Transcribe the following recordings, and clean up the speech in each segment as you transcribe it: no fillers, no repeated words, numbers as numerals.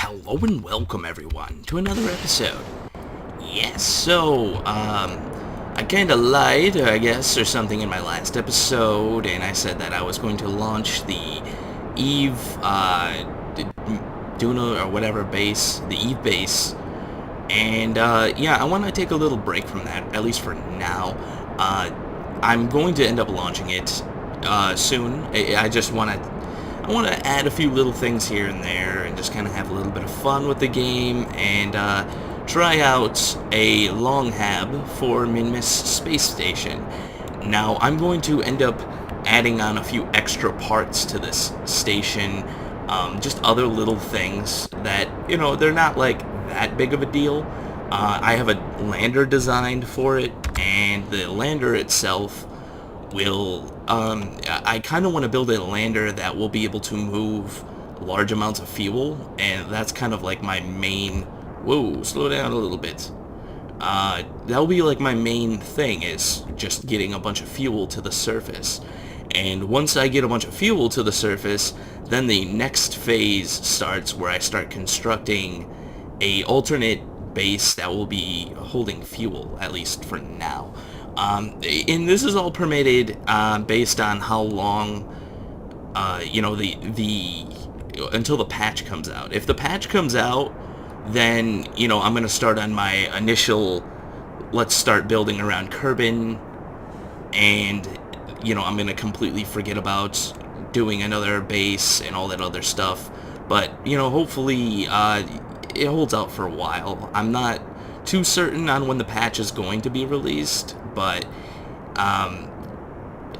Hello and welcome everyone to another episode. Yes, I kinda lied, I guess, or something in my last episode, and I said that I was going to launch the Eve, Duna or whatever base, the Eve base, and, yeah, I want to take a little break from that, at least for now. I'm going to end up launching it, soon. I want to add a few little things here and there and just kind of have a little bit of fun with the game and try out a Long Hab for Minmus Space Station. Now, I'm going to end up adding on a few extra parts to this station, just other little things that, you know, they're not like that big of a deal. I have a lander designed for it, and the lander itself will, I kind of want to build a lander that will be able to move large amounts of fuel, and that's kind of like my main, whoa, slow down a little bit. That'll be like my main thing, is just getting a bunch of fuel to the surface. And once I get a bunch of fuel to the surface, then the next phase starts where I start constructing a alternate base that will be holding fuel, at least for now. And this is all permitted based on how long, you know, until the patch comes out. If the patch comes out, then, you know, I'm going to start on my initial, let's start building around Kerbin, and, you know, I'm going to completely forget about doing another base and all that other stuff. But, you know, hopefully it holds out for a while. I'm not too certain on when the patch is going to be released, but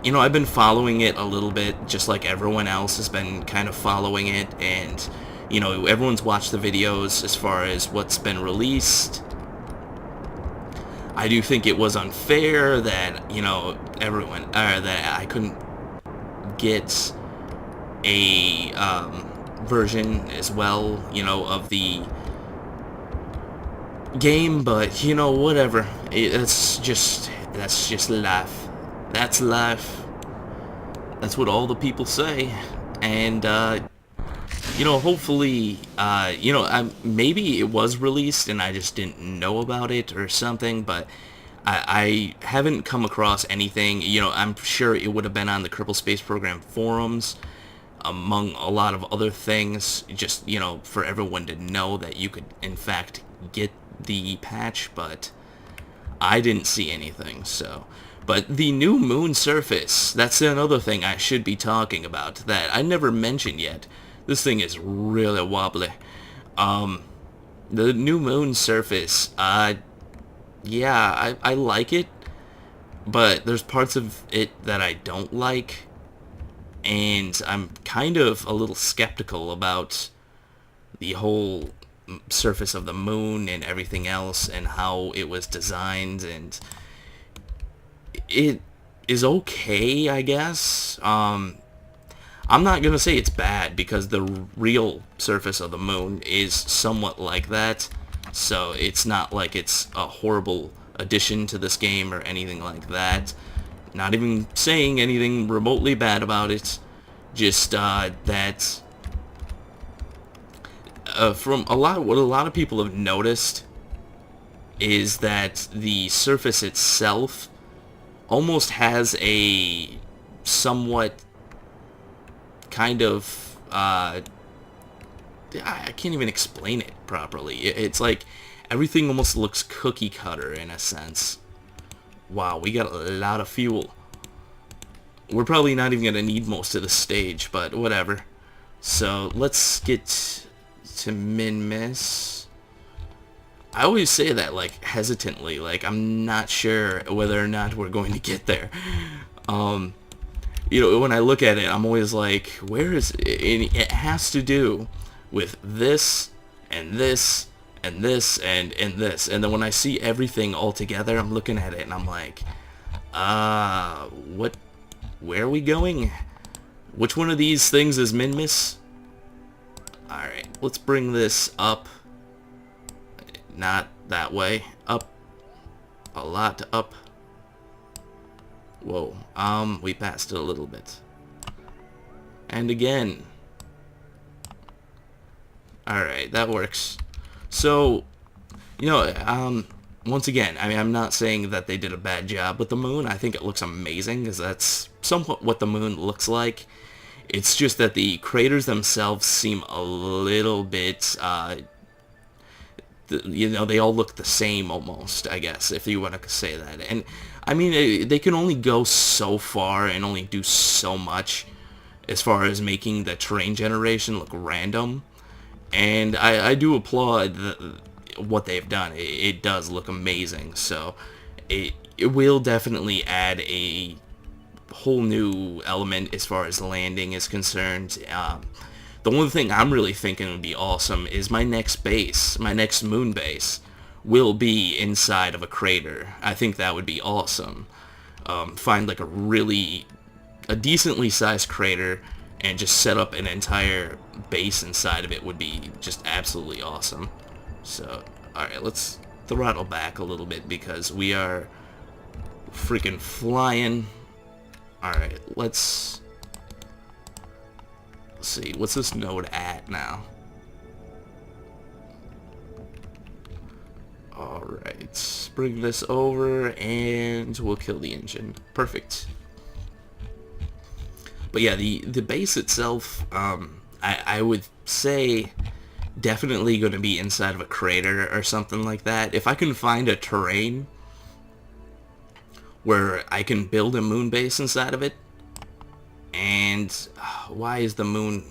you know, I've been following it a little bit, just like everyone else has been kind of following it, and, you know, everyone's watched the videos as far as what's been released. I do think it was unfair that, you know, that I couldn't get a version as well, you know, of the game, but, you know, whatever. That's just life. That's life. That's what all the people say. And you know, hopefully, you know, maybe it was released and I just didn't know about it or something, but I haven't come across anything. You know, I'm sure it would have been on the Kerbal Space Program forums, among a lot of other things, just, you know, for everyone to know that you could, in fact, get the patch, but I didn't see anything, so. But the new moon surface, that's another thing I should be talking about that I never mentioned yet. This thing is really wobbly. The new moon surface, yeah, I like it, but there's parts of it that I don't like, and I'm kind of a little skeptical about the whole surface of the moon and everything else and how it was designed, and it is okay, I guess. I'm not gonna say it's bad, because the real surface of the moon is somewhat like that, so it's not like it's a horrible addition to this game or anything like that. Not even saying anything remotely bad about it, just that from what a lot of people have noticed is that the surface itself almost has a somewhat kind of I can't even explain it properly. It's like everything almost looks cookie cutter in a sense. Wow, we got a lot of fuel. We're probably not even gonna need most of the stage, but whatever. So let's get to Minmus. I always say that, like, hesitantly, like I'm not sure whether or not we're going to get there. You know, when I look at it, I'm always like, where is it? It has to do with this and this and this and this, and then when I see everything all together, I'm looking at it and I'm like, where are we going? Which one of these things is Minmus? Alright, let's bring this up. Not that way. Up. A lot up. Whoa. We passed it a little bit. And again. Alright, that works. So, you know, once again, I mean, I'm not saying that they did a bad job with the moon. I think it looks amazing, because that's somewhat what the moon looks like. It's just that the craters themselves seem a little bit, you know, they all look the same almost, I guess, if you want to say that. And, I mean, they can only go so far and only do so much as far as making the terrain generation look random. And I do applaud what they've done. It does look amazing. So it will definitely add a whole new element as far as landing is concerned. The one thing I'm really thinking would be awesome is my next base, my next moon base, will be inside of a crater. I think that would be awesome. Find like a decently sized crater and just set up an entire base inside of it would be just absolutely awesome. So, alright, let's throttle back a little bit because we are freaking flying. Alright, let's see, what's this node at now? Alright, bring this over and we'll kill the engine. Perfect. But yeah, the base itself, I would say definitely going to be inside of a crater or something like that. If I can find a terrain where I can build a moon base inside of it, and why is the moon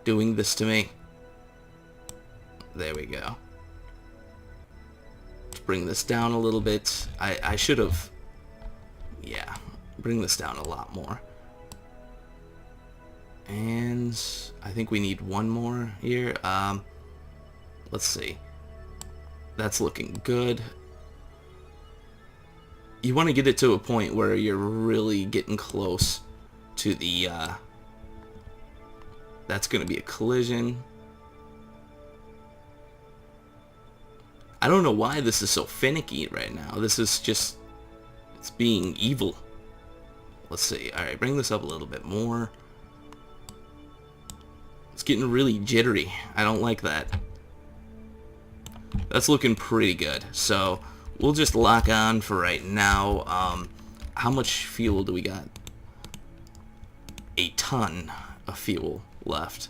doing this to me? There we go. Let's bring this down a little bit. I should have, yeah, bring this down a lot more. And I think we need one more here. Let's see. That's looking good. You want to get it to a point where you're really getting close to the, that's going to be a collision. I don't know why this is so finicky right now. This is just, it's being evil. Let's see. Alright, bring this up a little bit more. It's getting really jittery. I don't like that. That's looking pretty good. So we'll just lock on for right now. How much fuel do we got? A ton of fuel left.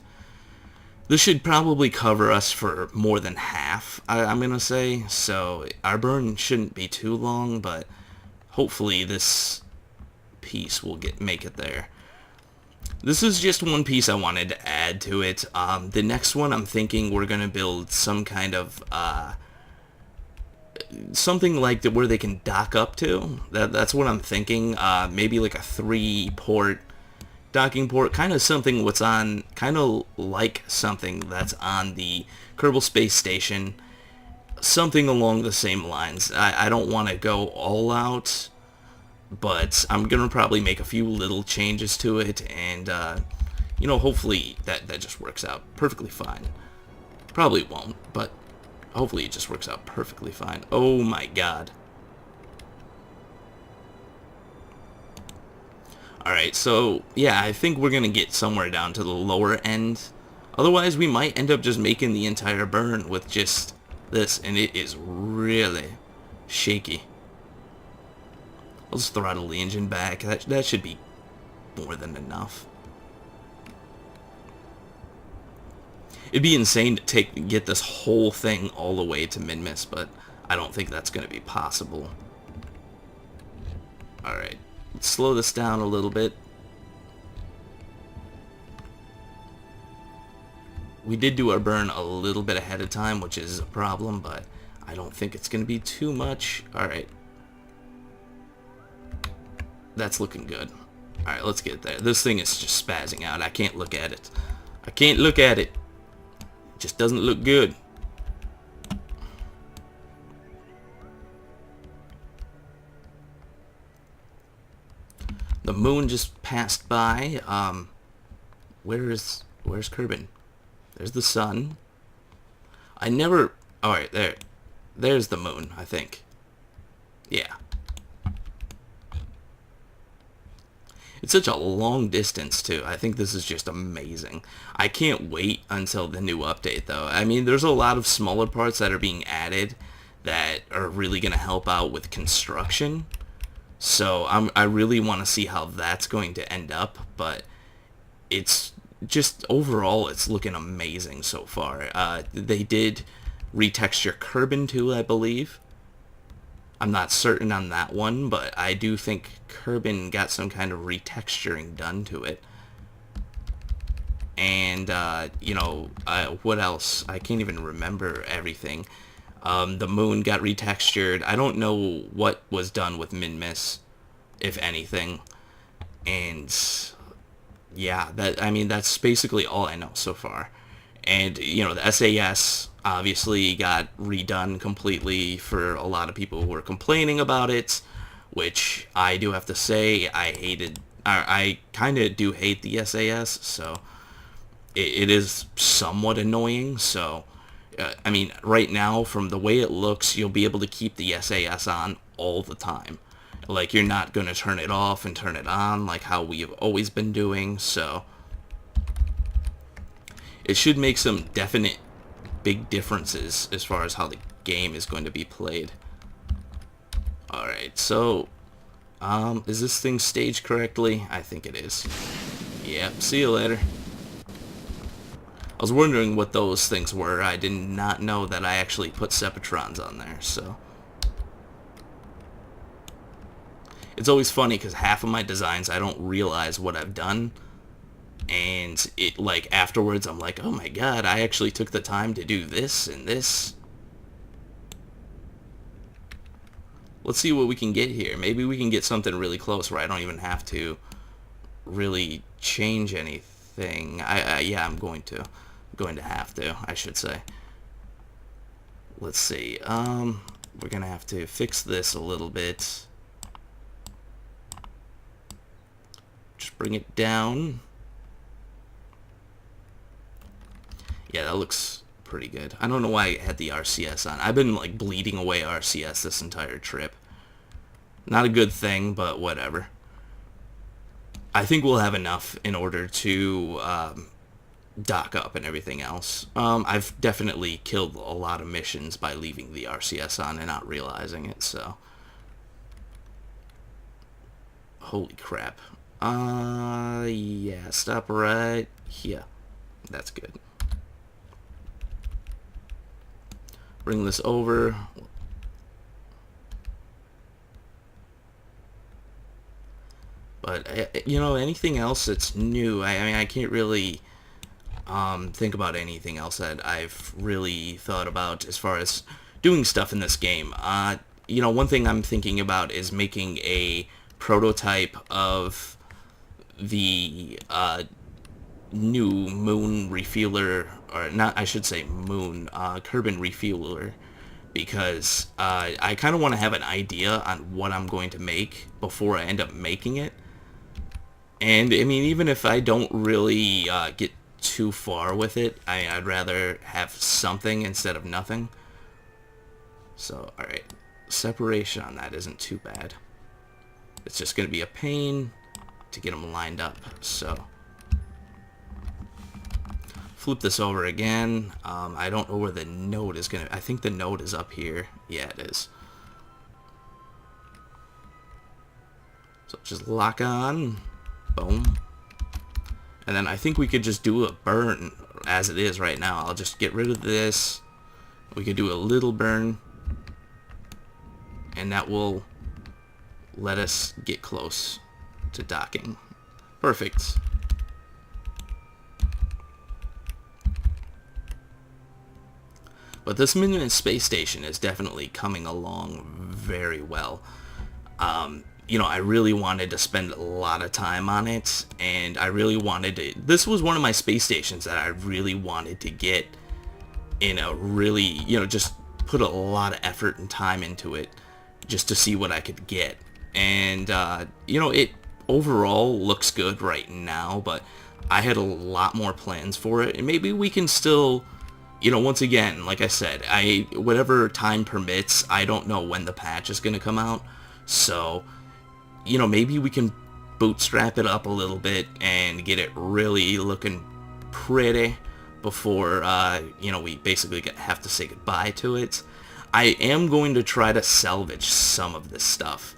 This should probably cover us for more than half, I'm going to say. So our burn shouldn't be too long, but hopefully this piece will make it there. This is just one piece I wanted to add to it. The next one, I'm thinking we're going to build some kind of, something like where they can dock up to. That's what I'm thinking. Maybe like a 3-port docking port, kind of something what's on, kind of like something that's on the Kerbal Space Station. Something along the same lines. I don't want to go all out, but I'm going to probably make a few little changes to it, and, you know, hopefully that just works out perfectly fine. Probably won't, but hopefully it just works out perfectly fine. Oh my god. Alright, so, yeah, I think we're going to get somewhere down to the lower end. Otherwise, we might end up just making the entire burn with just this, and it is really shaky. I'll just throttle the engine back. That should be more than enough. It'd be insane to get this whole thing all the way to Minmus, but I don't think that's going to be possible. Alright, let's slow this down a little bit. We did do our burn a little bit ahead of time, which is a problem, but I don't think it's going to be too much. Alright. That's looking good. Alright, let's get there. This thing is just spazzing out. I can't look at it. I can't look at it. It just doesn't look good. The moon just passed by. Where's Kerbin? There's the sun. I never... Alright, there's the moon, I think. Yeah. It's such a long distance, too. I think this is just amazing. I can't wait until the new update, though. I mean, there's a lot of smaller parts that are being added that are really going to help out with construction. So I really want to see how that's going to end up, but it's just overall it's looking amazing so far. They did retexture Kerbin too, I believe. I'm not certain on that one, but I do think Kerbin got some kind of retexturing done to it. And, what else? I can't even remember everything. The moon got retextured. I don't know what was done with Minmus, if anything. And, yeah, that's basically all I know so far. And, the SAS obviously got redone completely for a lot of people who were complaining about it, which I do have to say I kind of do hate the SAS, so it is somewhat annoying. So, right now, from the way it looks, you'll be able to keep the SAS on all the time. Like, you're not going to turn it off and turn it on like how we have always been doing, so it should make some definite big differences as far as how the game is going to be played. Alright, so, is this thing staged correctly? I think it is. Yep, see you later. I was wondering what those things were. I did not know that I actually put Sepatrons on there, so. It's always funny because half of my designs I don't realize what I've done. And it, like, afterwards I'm like, oh my god, I actually took the time to do this and this. Let's see what we can get here. Maybe we can get something really close where I don't even have to really change anything. Yeah, I'm going to have to, I should say. Let's see. We're gonna have to fix this a little bit. Just bring it down. Yeah, that looks pretty good. I don't know why I had the RCS on. I've been, like, bleeding away RCS this entire trip. Not a good thing, but whatever. I think we'll have enough in order to dock up and everything else. I've definitely killed a lot of missions by leaving the RCS on and not realizing it, so. Holy crap. Yeah, stop right here. That's good. Bring this over. But, anything else that's new, I can't really think about anything else that I've really thought about as far as doing stuff in this game. One thing I'm thinking about is making a prototype of the new moon refueler, or not, I should say moon, Kerbin refueler, because I kind of want to have an idea on what I'm going to make before I end up making it. And, even if I don't really get too far with it, I'd rather have something instead of nothing. So, alright, separation on that isn't too bad. It's just going to be a pain to get them lined up, so. Flip this over again. I don't know where the node is going to... I think the node is up here. Yeah, it is. So just lock on. Boom. And then I think we could just do a burn as it is right now. I'll just get rid of this. We could do a little burn. And that will let us get close to docking. Perfect. But this Minmus Space Station is definitely coming along very well. I really wanted to spend a lot of time on it, and I really wanted to... This was one of my space stations that I really wanted to get in a really, just put a lot of effort and time into it just to see what I could get. And, it overall looks good right now, but I had a lot more plans for it, and maybe we can still... once again, like I said, whatever time permits, I don't know when the patch is going to come out. So, maybe we can bootstrap it up a little bit and get it really looking pretty before, you know, we basically have to say goodbye to it. I am going to try to salvage some of this stuff.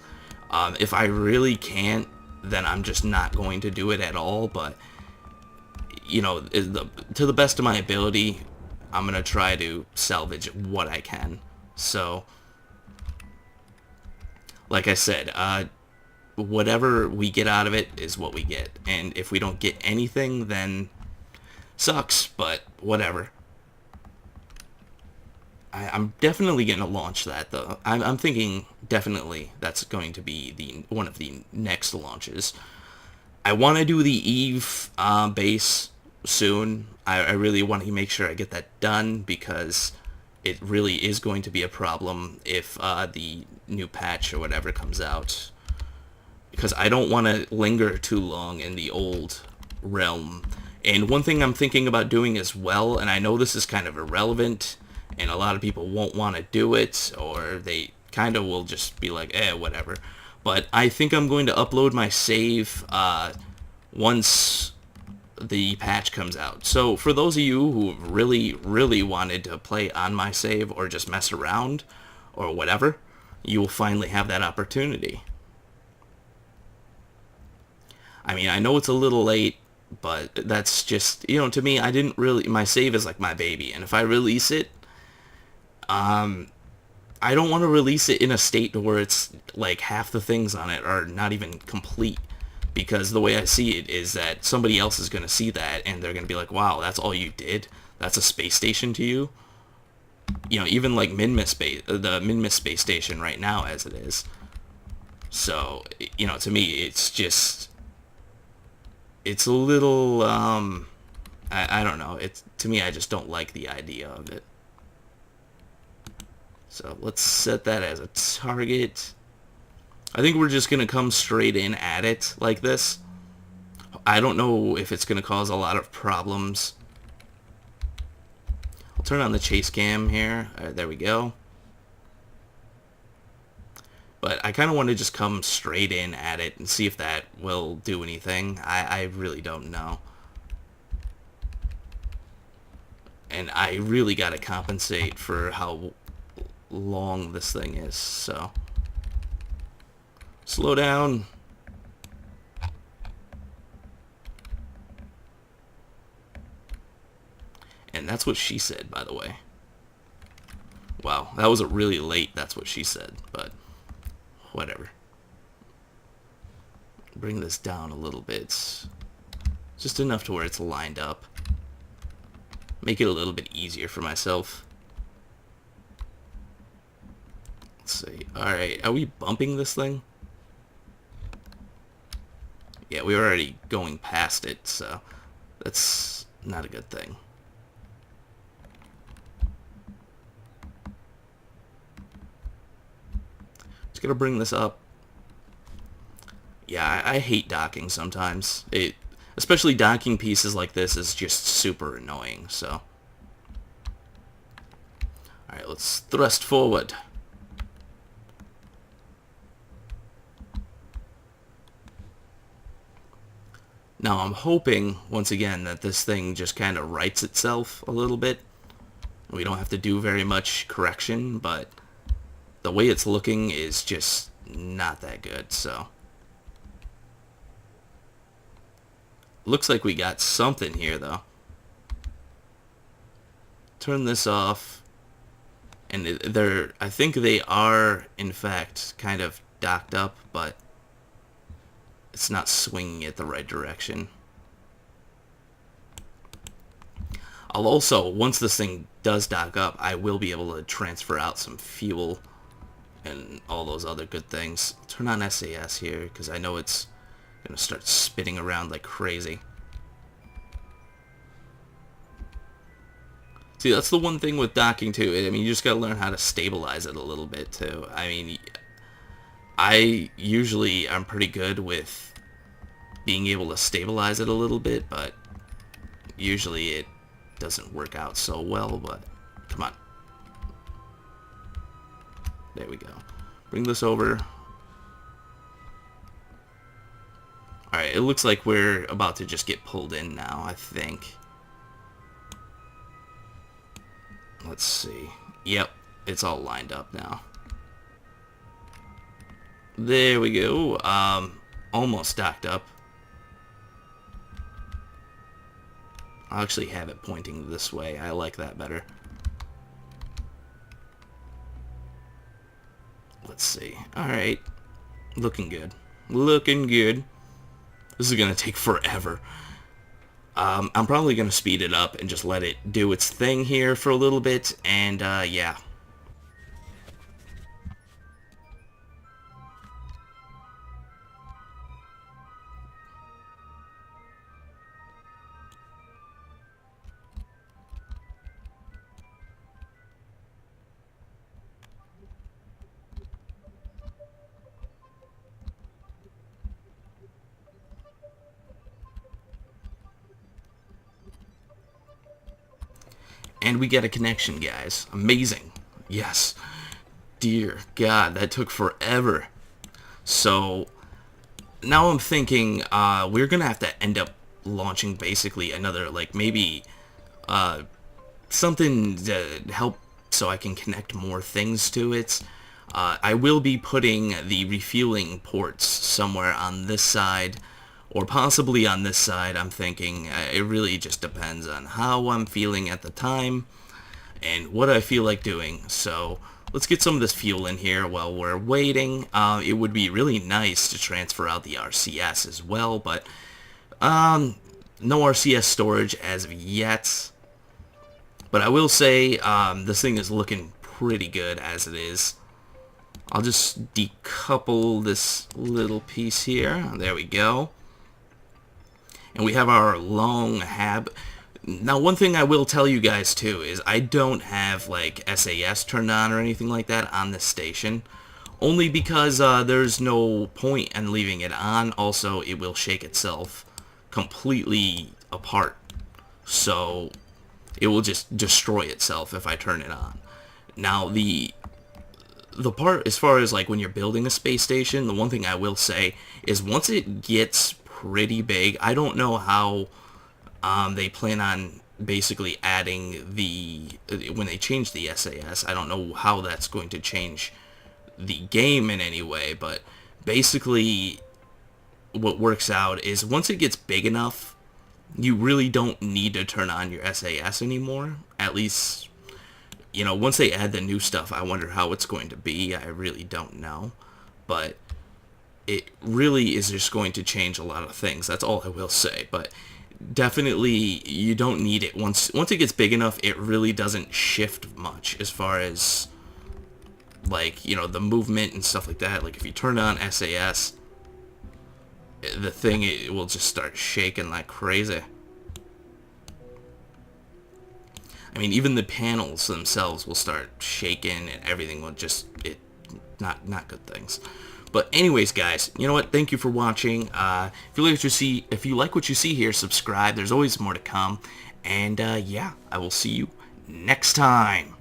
If I really can't, then I'm just not going to do it at all, but, you know, to the best of my ability, I'm going to try to salvage what I can. So, like I said, whatever we get out of it is what we get. And if we don't get anything, then sucks, but whatever. I'm definitely going to launch that, though. I'm thinking definitely that's going to be one of the next launches. I want to do the Eve base soon. I really want to make sure I get that done, because it really is going to be a problem if the new patch or whatever comes out. Because I don't want to linger too long in the old realm. And one thing I'm thinking about doing as well, and I know this is kind of irrelevant, and a lot of people won't want to do it, or they kind of will just be like, whatever. But I think I'm going to upload my save once the patch comes out. So for those of you who really, really wanted to play on my save or just mess around or whatever, you will finally have that opportunity. I mean, I know it's a little late, but that's just, you know, to me, my save is like my baby, and if I release it, I don't want to release it in a state where it's like half the things on it are not even complete, because the way I see it is that somebody else is going to see that and they're going to be like, wow, that's all you did? That's a space station to you? You know, even like the Minmus Space Station right now as it is. So, you know, to me, it's just, it's a little, I don't know. To me, I just don't like the idea of it. So let's set that as a target. I think we're just going to come straight in at it like this. I don't know if it's going to cause a lot of problems. I'll turn on the chase cam here. There we go. But I kind of want to just come straight in at it and see if that will do anything. I really don't know. And I really got to compensate for how long this thing is, so slow down. And that's what she said, by the way. Wow, that was a really late that's what she said, but whatever. Bring this down a little bit, just enough to where it's lined up. Make it a little bit easier for myself. Let's see. Alright, are we bumping this thing? Yeah, we're already going past it, so that's not a good thing. Just gotta bring this up. Yeah, I hate docking sometimes. Especially docking pieces like this is just super annoying, so. Alright, let's thrust forward. Now I'm hoping, once again, that this thing just kind of rights itself a little bit. We don't have to do very much correction, but the way it's looking is just not that good, so. Looks like we got something here, though. Turn this off. And I think they are, in fact, kind of docked up, but it's not swinging it the right direction. I'll also, once this thing does dock up, I will be able to transfer out some fuel and all those other good things. Turn on SAS here, because I know it's going to start spinning around like crazy. See, that's the one thing with docking, too. I mean, you just got to learn how to stabilize it a little bit, too. I mean, I'm pretty good with being able to stabilize it a little bit, but usually it doesn't work out so well, but come on. There we go. Bring this over. Alright, it looks like we're about to just get pulled in now, I think. Let's see. Yep, it's all lined up now. There we go. Almost docked up. I'll actually have it pointing this way. I like that better. Let's see. Alright. Looking good. Looking good. This is going to take forever. I'm probably going to speed it up and just let it do its thing here for a little bit. And, yeah. And we get a connection, guys. Amazing. Yes. Dear God, that took forever. So, now I'm thinking we're going to have to end up launching basically another, like, maybe something to help so I can connect more things to it. I will be putting the refueling ports somewhere on this side, or possibly on this side. I'm thinking it really just depends on how I'm feeling at the time and what I feel like doing. So let's get some of this fuel in here while we're waiting. It would be really nice to transfer out the RCS as well, but no RCS storage as of yet. But I will say this thing is looking pretty good as it is. I'll just decouple this little piece here. There we go. And we have our Long Hab. Now, one thing I will tell you guys, too, is I don't have, like, SAS turned on or anything like that on this station. Only because there's no point in leaving it on. Also, it will shake itself completely apart. So, it will just destroy itself if I turn it on. Now, the part, as far as, like, when you're building a space station, the one thing I will say is once it gets pretty big, I don't know how they plan on basically adding when they change the SAS. I don't know how that's going to change the game in any way, but basically what works out is once it gets big enough, you really don't need to turn on your SAS anymore. At least, you know, once they add the new stuff, I wonder how it's going to be. I really don't know, but it really is just going to change a lot of things. That's all I will say. But definitely, you don't need it. Once it gets big enough, it really doesn't shift much as far as, like, you know, the movement and stuff like that. Like, if you turn on SAS, the thing, it will just start shaking like crazy. I mean, even the panels themselves will start shaking and everything will just, not good things. But anyways, guys, you know what? Thank you for watching. If you like what you see here, subscribe. There's always more to come. And yeah, I will see you next time.